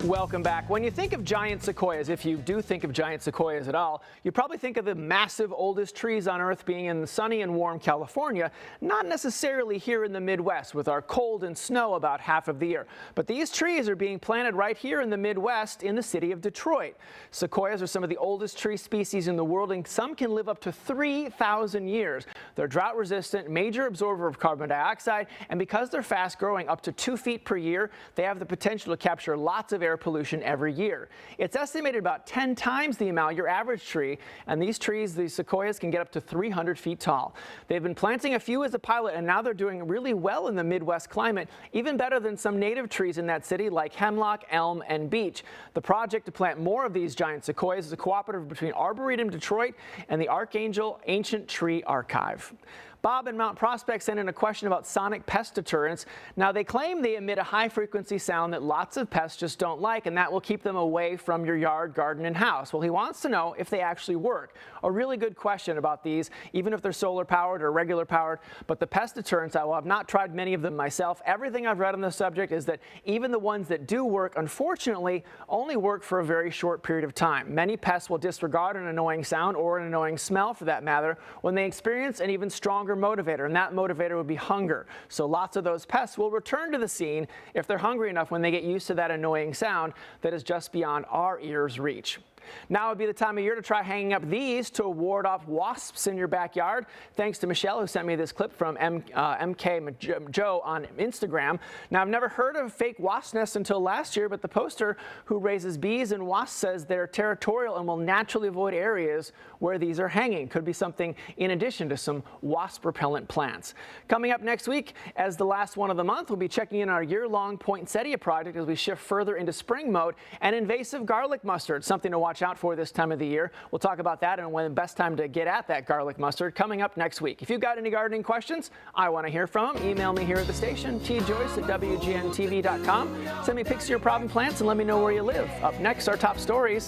Welcome back. When you think of giant sequoias, if you do think of giant sequoias at all, you probably think of the massive oldest trees on Earth being in sunny and warm California, not necessarily here in the Midwest with our cold and snow about half of the year. But these trees are being planted right here in the Midwest in the city of Detroit. Sequoias are some of the oldest tree species in the world, and some can live up to 3,000 years. They're drought resistant, major absorber of carbon dioxide, and because they're fast growing up to 2 feet per year, they have the potential to capture lots of air pollution every year. It's estimated about 10 times the amount your average tree, and these sequoias can get up to 300 feet tall. They've been planting a few as a pilot, and now they're doing really well in the Midwest climate, even better than some native trees in that city like hemlock, elm, and beech. The project to plant more of these giant sequoias is a cooperative between Arboretum Detroit and the Archangel Ancient Tree Archive. Bob in Mount Prospect sent in a question about sonic pest deterrents. Now, they claim they emit a high-frequency sound that lots of pests just don't like, and that will keep them away from your yard, garden, and house. Well, he wants to know if they actually work. A really good question about these, even if they're solar-powered or regular-powered. But the pest deterrents, I have not tried many of them myself. Everything I've read on the subject is that even the ones that do work, unfortunately, only work for a very short period of time. Many pests will disregard an annoying sound, or an annoying smell for that matter, when they experience an even stronger motivator, and that motivator would be hunger. So lots of those pests will return to the scene if they're hungry enough when they get used to that annoying sound that is just beyond our ears' reach. Now would be the time of year to try hanging up these to ward off wasps in your backyard. Thanks to Michelle, who sent me this clip from MK Joe on Instagram. Now, I've never heard of fake wasp nests until last year, but the poster who raises bees and wasps says they're territorial and will naturally avoid areas where these are hanging. Could be something in addition to some wasp repellent plants. Coming up next week, as the last one of the month, we'll be checking in our year-long poinsettia project as we shift further into spring mode, and invasive garlic mustard, something to watch out for this time of the year. We'll talk about that and when the best time to get at that garlic mustard coming up next week. If you've got any gardening questions, I want to hear from them. Email me here at the station, tjoyce@wgntv.com. Send me pics of your problem plants and let me know where you live. Up next, our top stories.